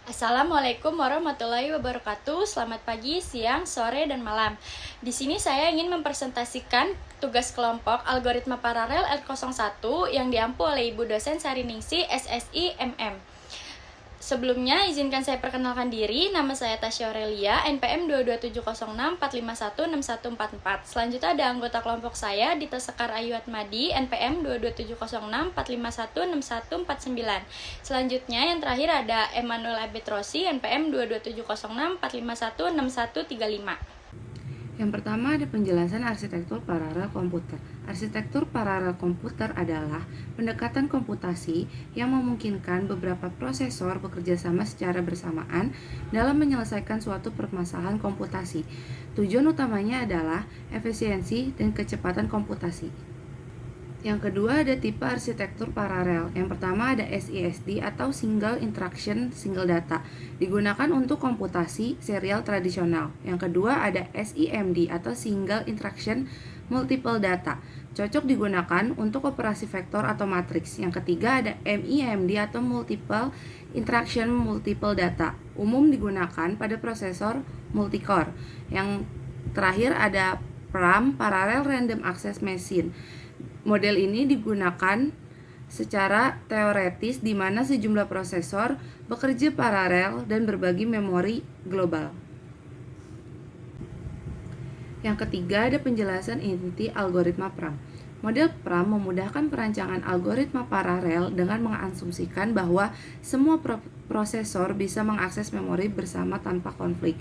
Assalamualaikum warahmatullahi wabarakatuh. Selamat pagi, siang, sore, dan malam. Di sini saya ingin mempresentasikan tugas kelompok algoritma paralel R01 yang diampu oleh Ibu dosen Sariningsi, SSI, MM. Sebelumnya, izinkan saya perkenalkan diri. Nama saya Tasya Aurelia, NPM 22706451614. Selanjutnya ada anggota kelompok saya, Dita Sekar Ayu Atmadi, NPM 22706451614. Selanjutnya, yang terakhir ada Emmanuel Abetrosi, NPM 22706451613. Yang pertama ada penjelasan arsitektur paralel komputer. Arsitektur paralel komputer adalah pendekatan komputasi yang memungkinkan beberapa prosesor bekerja sama secara bersamaan dalam menyelesaikan suatu permasalahan komputasi. Tujuan utamanya adalah efisiensi dan kecepatan komputasi. Yang kedua ada tipe arsitektur paralel. Yang pertama ada SISD atau Single Instruction Single Data, digunakan untuk komputasi serial tradisional. Yang kedua ada SIMD atau Single Instruction Multiple Data, cocok digunakan untuk operasi vektor atau matriks. Yang ketiga ada MIMD atau Multiple Instruction Multiple Data, umum digunakan pada prosesor multicore. Yang terakhir ada PRAM, Parallel Random Access Machine. Model ini digunakan secara teoretis di mana sejumlah prosesor bekerja paralel dan berbagi memori global. Yang ketiga ada penjelasan inti algoritma PRAM. Model PRAM memudahkan perancangan algoritma paralel dengan mengasumsikan bahwa semua prosesor bisa mengakses memori bersama tanpa konflik.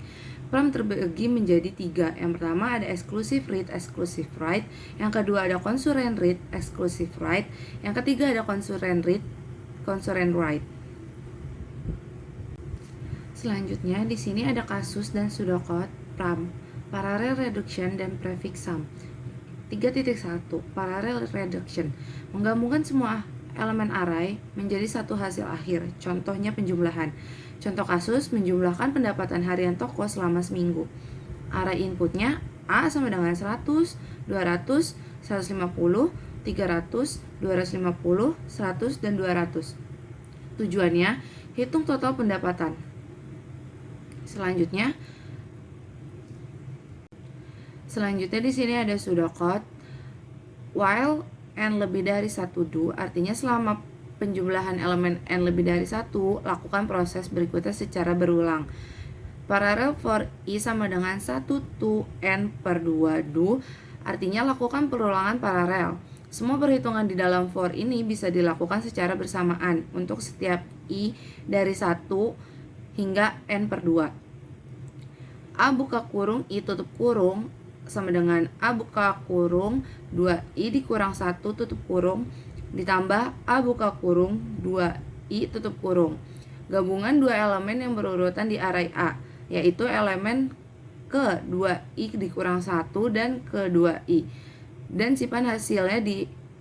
PRAM terbagi menjadi 3. Yang pertama ada exclusive read, exclusive write. Yang kedua ada concurrent read, exclusive write. Yang ketiga ada concurrent read, concurrent write. Selanjutnya di sini ada kasus dan pseudocode PRAM, parallel reduction dan prefix sum. 3.1 Parallel reduction menggabungkan semua elemen array menjadi satu hasil akhir. Contohnya penjumlahan. Contoh kasus menjumlahkan pendapatan harian toko selama seminggu. Array inputnya A sama dengan 100, 200, 150, 300, 250, 100, dan 200. Tujuannya hitung total pendapatan. Selanjutnya di sini ada pseudocode while n lebih dari 1 do, artinya selama penjumlahan elemen n lebih dari 1, lakukan proses berikutnya secara berulang. Parallel for i sama dengan 1 to n per 2 do, artinya lakukan perulangan paralel. Semua perhitungan di dalam for ini bisa dilakukan secara bersamaan untuk setiap i dari 1 hingga n per 2. A buka kurung i tutup kurung sama dengan A buka kurung 2i dikurang 1 tutup kurung ditambah A buka kurung 2i tutup kurung. Gabungan dua elemen yang berurutan di array A, yaitu elemen ke 2i dikurang 1 dan ke 2i, dan simpan hasilnya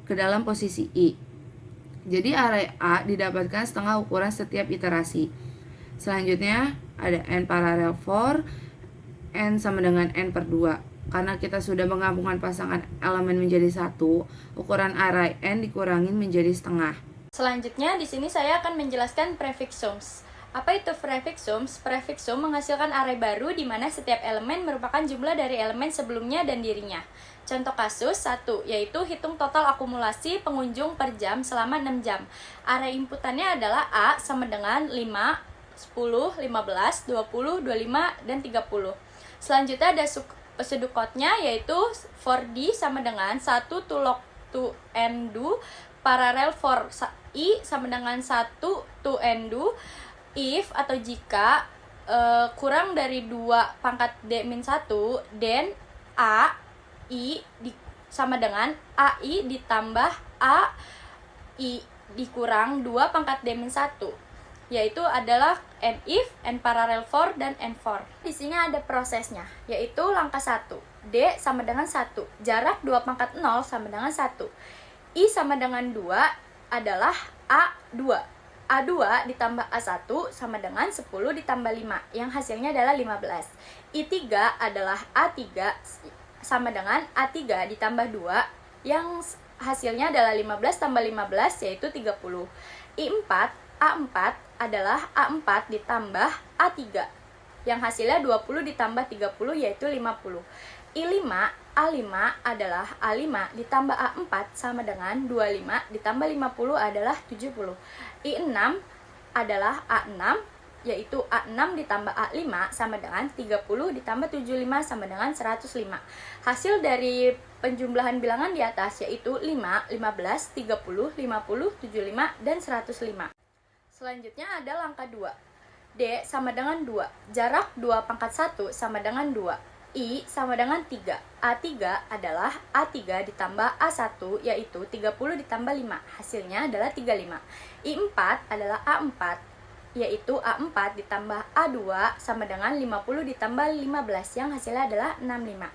ke dalam posisi i. Jadi array A didapatkan setengah ukuran setiap iterasi. Selanjutnya ada n parallel for n sama dengan n per 2. Karena kita sudah menggabungkan pasangan elemen menjadi 1, ukuran array n dikurangin menjadi setengah. Selanjutnya di sini saya akan menjelaskan prefix sums. Apa itu prefix sums? Prefix sum menghasilkan array baru di mana setiap elemen merupakan jumlah dari elemen sebelumnya dan dirinya. Contoh kasus 1, yaitu hitung total akumulasi pengunjung per jam selama 6 jam. Array inputannya adalah A sama dengan 5, 10, 15, 20, 25, dan 30. Selanjutnya ada pseudocode-nya yaitu for d sama dengan 1 to log to n do, parallel for i sama dengan 1 to n do, if atau jika kurang dari 2 pangkat d-1, then a i sama dengan ai ditambah a i dikurang 2 pangkat d-1, yaitu adalah n if, n parallel for, dan n for. Di sini ada prosesnya, yaitu langkah 1. D sama dengan 1. Jarak 2 pangkat 0 sama dengan 1. I sama dengan 2 adalah A2. A2 ditambah A1 sama dengan 10 ditambah 5, yang hasilnya adalah 15. I3 adalah A3 sama dengan A3 ditambah 2, yang hasilnya adalah 15 tambah 15, yaitu 30. I4 A4 adalah A4 ditambah A3 yang hasilnya 20 ditambah 30 yaitu 50. I5 A5 adalah A5 ditambah A4 sama dengan 25 ditambah 50 adalah 70. I6 adalah A6 yaitu A6 ditambah A5 sama dengan 30 ditambah 75 sama dengan 105. Hasil dari penjumlahan bilangan di atas yaitu 5, 15, 30, 50, 75, dan 105. Selanjutnya ada langkah 2. D sama dengan 2. Jarak 2 pangkat 1 sama dengan 2. I sama dengan 3. A3 adalah A3 ditambah A1 yaitu 30 ditambah 5. Hasilnya adalah 35. I4 adalah A4 yaitu A4 ditambah A2 sama dengan 50 ditambah 15 yang hasilnya adalah 65.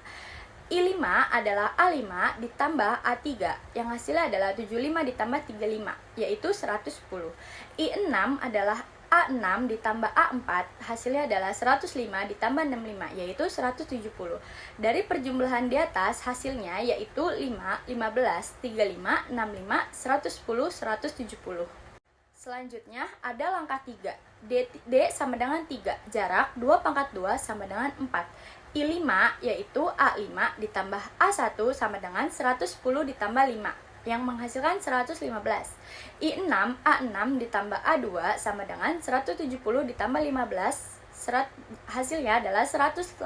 I5 adalah A5 ditambah A3 yang hasilnya adalah 75 ditambah 35 yaitu 110. I6 adalah A6 ditambah A4 hasilnya adalah 105 ditambah 65 yaitu 170. Dari perjumlahan di atas hasilnya yaitu 5, 15, 35, 65, 110, 170. Selanjutnya ada langkah 3. D sama dengan 3. Jarak 2 pangkat 2 sama dengan 4. I5 yaitu A5 ditambah A1 sama dengan 110 ditambah 5 yang menghasilkan 115. I6 A6 ditambah A2 sama dengan 170 ditambah 15 hasilnya adalah 185.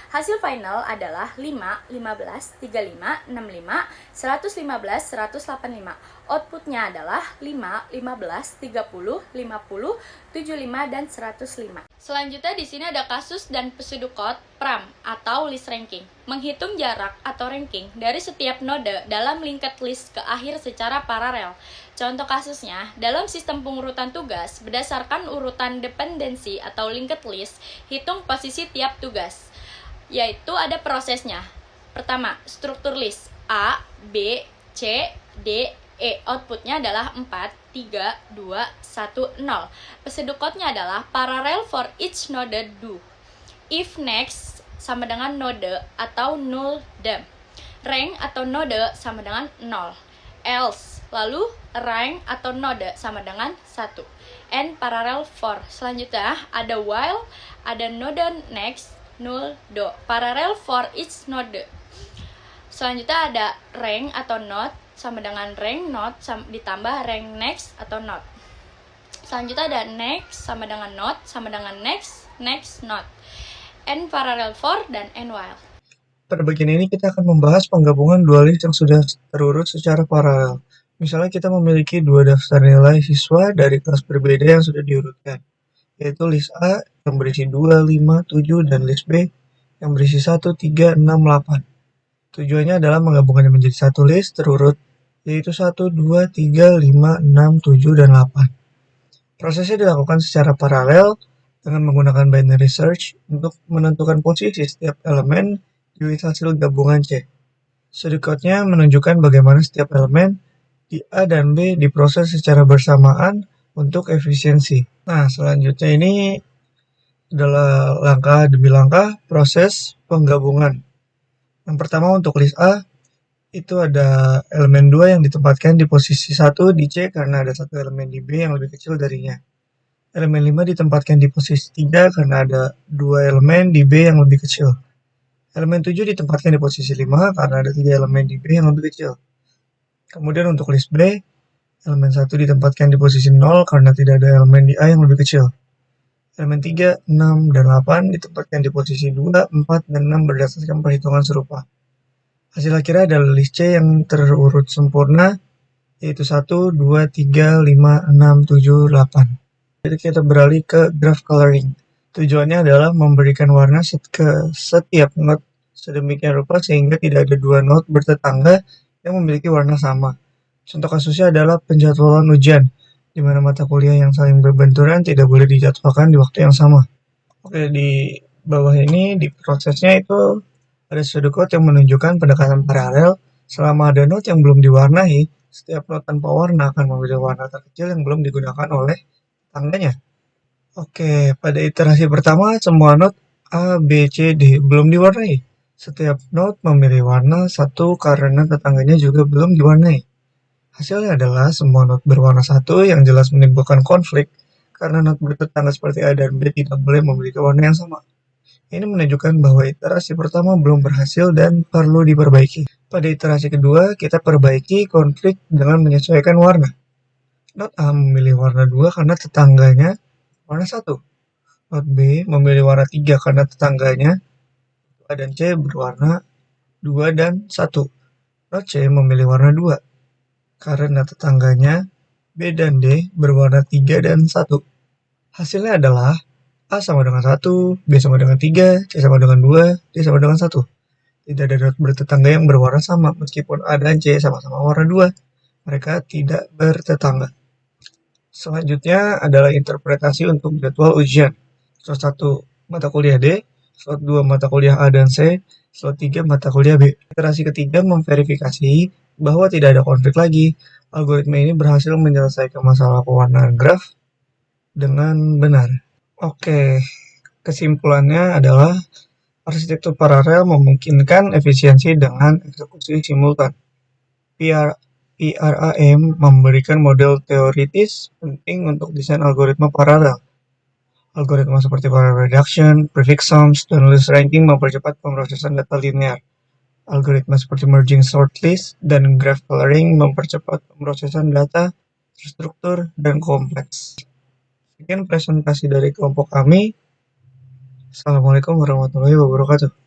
Hasil final adalah 5, 15, 35, 65, 115, 185. Outputnya adalah 5, 15, 30, 50, 75, dan 105. Selanjutnya di sini ada kasus dan pseudocode PRAM atau list ranking. Menghitung jarak atau ranking dari setiap node dalam linked list ke akhir secara paralel. Contoh kasusnya, dalam sistem pengurutan tugas, berdasarkan urutan dependensi atau linked list, hitung posisi tiap tugas. Yaitu ada prosesnya. Pertama, struktur list A, B, C, D, E. Outputnya adalah 4, 3, 2, 1, 0. Pseudocode-nya adalah parallel for each node do. If next sama dengan node atau null dem. Rank atau node sama dengan 0. Else, lalu rank atau node sama dengan 1. And parallel for. Selanjutnya ada while, ada node next, null do. Parallel for each node. Selanjutnya ada rank atau not sama dengan rank not ditambah rank next atau not. Selanjutnya ada next sama dengan not sama dengan next, next not. And parallel for dan and while. Pada bagian ini kita akan membahas penggabungan dua list yang sudah terurut secara paralel. Misalnya kita memiliki dua daftar nilai siswa dari kelas berbeda yang sudah diurutkan, yaitu list A yang berisi 2, 5, 7, dan list B yang berisi 1, 3, 6, 8. Tujuannya adalah menggabungkannya menjadi satu list terurut, yaitu 1, 2, 3, 5, 6, 7, dan 8. Prosesnya dilakukan secara paralel dengan menggunakan binary search untuk menentukan posisi setiap elemen di list hasil gabungan C. Pseudocode-nya menunjukkan bagaimana setiap elemen di A dan B diproses secara bersamaan untuk efisiensi. Nah, selanjutnya ini adalah langkah demi langkah proses penggabungan. Yang pertama untuk list A, itu ada elemen 2 yang ditempatkan di posisi 1 di C karena ada satu elemen di B yang lebih kecil darinya. Elemen 5 ditempatkan di posisi 3 karena ada 2 elemen di B yang lebih kecil. Elemen 7 ditempatkan di posisi 5 karena ada 3 elemen di B yang lebih kecil. Kemudian untuk list B, elemen 1 ditempatkan di posisi 0 karena tidak ada elemen di A yang lebih kecil. Elemen 3, 6, dan 8 ditempatkan di posisi 2, 4, dan 6 berdasarkan perhitungan serupa. Hasil akhirnya adalah list C yang terurut sempurna, yaitu 1, 2, 3, 5, 6, 7, 8. Jadi kita beralih ke graph coloring. Tujuannya adalah memberikan warna ke setiap node sedemikian rupa sehingga tidak ada dua node bertetangga yang memiliki warna sama. Contoh kasusnya adalah penjadwalan ujian, di mana mata kuliah yang saling berbenturan tidak boleh dijadwalkan di waktu yang sama. Oke, di bawah ini di prosesnya itu ada pseudocode yang menunjukkan pendekatan paralel. Selama ada node yang belum diwarnai, setiap node tanpa warna akan memilih warna terkecil yang belum digunakan oleh tetangganya. Oke, pada iterasi pertama semua node A, B, C, D belum diwarnai. Setiap node memilih warna 1 karena tetangganya juga belum diwarnai. Hasilnya adalah semua not berwarna satu yang jelas menimbulkan konflik karena not bertetangga seperti A dan B tidak boleh memiliki warna yang sama. Ini menunjukkan bahwa iterasi pertama belum berhasil dan perlu diperbaiki. Pada iterasi kedua, kita perbaiki konflik dengan menyesuaikan warna. Not A memilih warna 2 karena tetangganya warna 1. Not B memilih warna 3 karena tetangganya A dan C berwarna 2 dan 1. Not C memilih warna 2 karena tetangganya B dan D berwarna 3 dan 1. Hasilnya adalah A sama dengan 1, B sama dengan 3, C sama dengan 2, D sama dengan 1. Tidak ada not bertetangga yang berwarna sama, meskipun A dan C sama-sama warna 2. Mereka tidak bertetangga. Selanjutnya adalah interpretasi untuk jadwal ujian. Slot 1 mata kuliah D, slot 2 mata kuliah A dan C, slot 3 mata kuliah B. Iterasi ketiga memverifikasi bahwa tidak ada konflik lagi. Algoritma ini berhasil menyelesaikan masalah pewarnaan graf dengan benar. Oke, kesimpulannya adalah arsitektur paralel memungkinkan efisiensi dengan eksekusi simultan. PRAM memberikan model teoritis penting untuk desain algoritma paralel. Algoritma seperti parallel reduction, prefix sums, dan list ranking mempercepat pemrosesan data linear. Algoritma seperti merging shortlist dan graph coloring mempercepat pemrosesan data terstruktur dan kompleks. Sekian presentasi dari kelompok kami. Assalamualaikum warahmatullahi wabarakatuh.